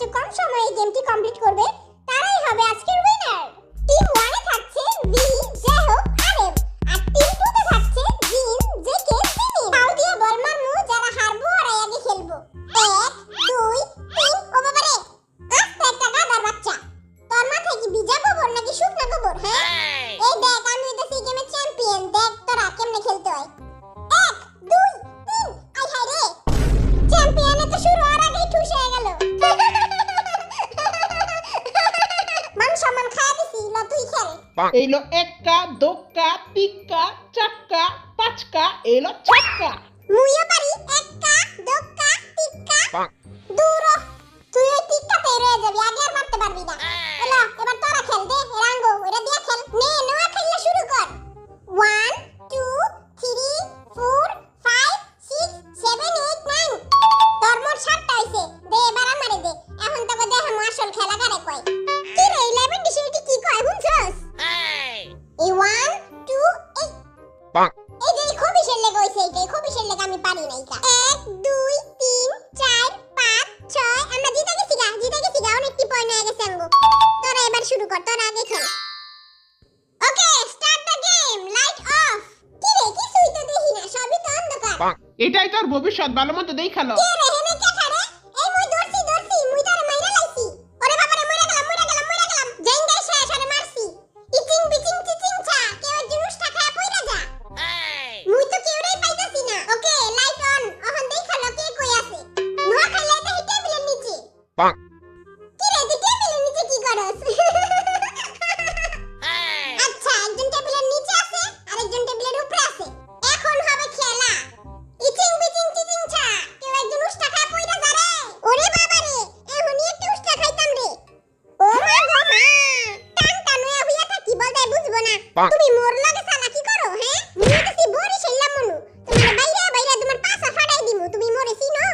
সবচেয়ে কম সময়ে এই গেমটি কমপ্লিট করবে তারাই হবে আজকের উইনার। টিম 1 এ থাকছে ভি, জেহক, আরেব, আর টিম 2 তে থাকছে জিন, জেকে, সিমিন। পাউ দিয়ে বল মারমু, যারা হারবো ওরাই আগে খেলবো। 1 2 3 ও বাবা রে, আস্তে একটা গাদার বাচ্চা। তোর মাথায় কি ভিজা গোবর নাকি শুকনা গোবর? হ্যাঁ, এই দেখ আমি হইতাছি এই গেমের চ্যাম্পিয়ন, দেখ তোরা কেমনে খেলতে হয়। 1 2 3 আই হায় রে, চ্যাম্পিয়নে তো শুরু হওয়ার আগেই ঠুস হয়ে গেল। মান সম্মান খায়া দিছি, ল তুই খেল। এইলো এক্কা, দোক্কা, তিক্কা, চাক্কা, পাঁচকা, এইলো ছক্কা। মুইও পারি এক্কা, দোক্কা, টিক্কা। দূর হ, তুই ওই টিক্কাতেই রয়ে যাবি, আগে আর মারতে পারবি না। এলা এবার তোরা খেল দে, রাঙ্গো ওটা দিয়ে খেল। নে নোয়া খেললে শুরু কর। 1 2 3 4 5 6 7 8 9 তোর মোট 7টা হইছে। দে এবার আমারে দে, এখন তোকে দেখাম আসল খেলা কারে কয়। কি রে 11 ডিসিটি কি কয় বুঝছস? এই 1 2 এই যে খবিশের লেগে হইছে, এইটাই খবিশের লেগে আমি পারি নাই কা। 1 2 3 4 5 6 আমরা জিতে গেছি গা, অনেকটি পয়েন্ট হয়ে গেছে আমগো। তোরা এবার শুরু কর, তোরা আগে খেল। Okay start the game, light off. কি রে কিছুই তো দেখি না, সবই তো অন্ধকার। এটাই তোর ভবিষ্যৎ, ভালো মতো দেখালো। কে রে হেনে কে খারে? এই মুই ধরছি মুই তারে মাইরা লাইছি। ওরে বাবা রে মইরা গেলাম। জাইঙ্গাই শেষ আরে মারছি। ইচিং বিচিং চিচিং ছা, কেউ জুসটা খায় পইরা যা। মুই তো কেউরেই পাইতাছি না। ওকে লাইট অন, এখন দেখালো কে কই আছে। নোয়া খাইলে তো হি টেবিলের নিচে। কি রে তুই টেবিলের নিচে কি করস? আচ্ছা একজন টেবিলের নিচে আছে আর একজন টেবিলের উপরে আছে। এখন হবে খেলা। ইচিং বিচিং চিচিং ছা, কেউ একজন উস্তা খায় পইরা যা রে। ওরে বাবা রে, এখনই একটা উস্তা খাইতাম রে। ও মা গো মা, টান টান হইয়া হইয়া থাকি বলতে বুঝবো না। তুমি মোর লগে চালাকি করো হ্যাঁ? মুই তো বরিশাল্লা মনু, তোমার বাইরে তোমার পাছা ফাড়াই দিমু। তুমি মোরে চিনো?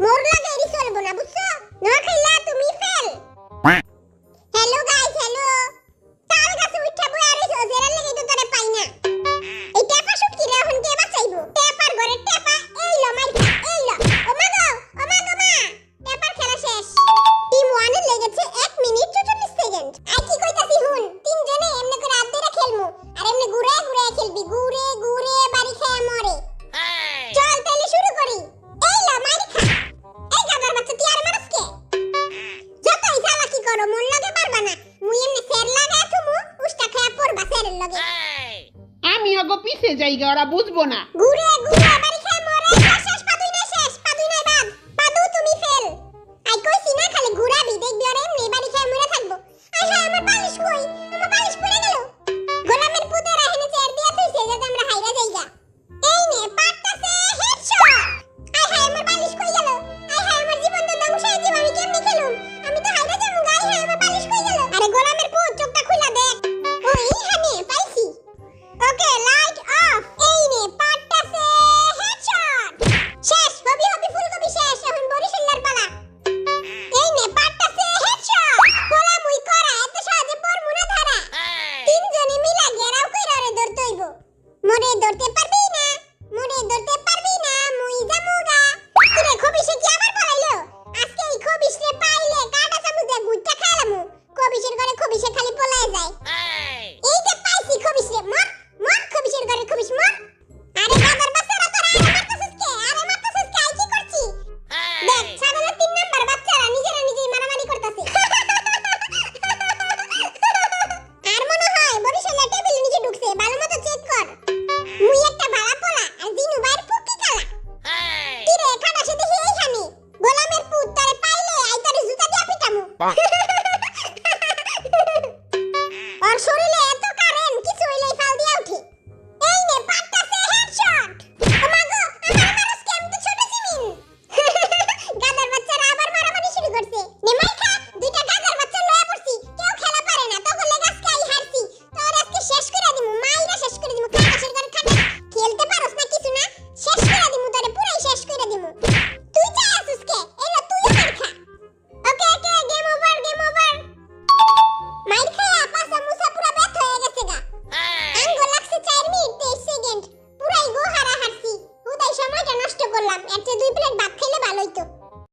মোর লগে এরি চলবো না বুঝছো? না খাইলা তুমি ফেল। Hello guys, hello. তাল গাছে উঠা বই আর হইছো, জেরার লাগি তো তোরে পাই না। এই টেপা শুট কি রে, এখন কে বাঁচাইবো? টেপার ঘরে টেপা, এই লো মাইরকা, এই লো। ও মা গো মা। টেপার খেলা শেষ। টিম 1 এর লেগেছে 1 মিনিট 44 সেকেন্ড। আই কি কইতাছি হুন, তিনজনে এমনে করে হাত ধরে খেলমু আর এমনে ঘুরে ঘুরে খেলবি, ঘুরে বাড়ি খেয়ে মরে। চল তাহলে শুরু করি। এই লো মাইরকা, এই গাদার বাচ্চা তুই আর মারস কে? যতই চালাকি করো মোর লগে পারবা না। মুই এমনে ফের লাগায় থুমু, উস্তা খায়া পড়বা ফেরের লগে। আমি ওগো পিছে যাইগা, ওরা বুঝবো না। ঘুরে বাড়ি খেয়ে মরে। শেষ পাদুই নাই বাদ। পাদু তুমি ফেল। আই কইছি না খালি ঘুরাবি, দেখবি ওরা এমনি বাড়ি খেয়ে মরে থাকবো। আই হায় আমার বালিশ কই? আমার বালিশ পড়ে গেল। গোলামের পুতেরা হেনে চেয়ার দিয়া থইছে যাতে আমরা হাইরা যাইগা। এই নে পাটতাছে হেডশট। আই হায় আমার বালিশ কই গেল? আই হায় আমার জীবন তো ধ্বংস হয়ে যাবে, আমি কেমনে খেলুম? আমি তো হাইরা যামু গা। আই হায় আমার বালিশ কই গেল? আরে গোলামের পুত চোখটা খুলা দেখ। ওই হানে পাইছি। Okay light off. এই নে পাটতাছে হেডশট। শেষ হবি ফুলকপি শেষ, এখন বরিশাল্লার পালা। এই নে পাটতাছে হেডশট। পোলা মুই করা এত সহজে পড়মু না ধরা। তিনজনে মিলা ঘেরাও কইরা রে ধরতে হইব। মোরে ধরতে পারবি না, মুই জামুগা। কিরে খবিশে কি আবার পড়াইলো? আজকে এই খবিশরে পাইলে কাটা চামচ দিয়ে গুইটা খাইলামু। খবিশের ঘরে খবিশে খালি পলায় যায়। এই যে পাইছি খবিশরে, মর খবিশের ঘরে খবিশ মর। আরে গাদার বাচ্চারা তোরা আরে মারতাছিস কে? আই কি করছি? দেখ ছাগলের 3 নাম্বার বাচ্চারা নিজেই মারামারি করতাছে। আর মনে হয় বরিশালের টেবিলের নিচে ঢুকছে, ভালো মতো চেক কর। মুই একটা ভাড়া পোলা আর দিনু বাইর ফুকি কালা। কি রে খাটাসে দেখি এইখানে? গোলামের পুত তোরে পাইলে আই তোরে জুতা দিয়া পিটামু।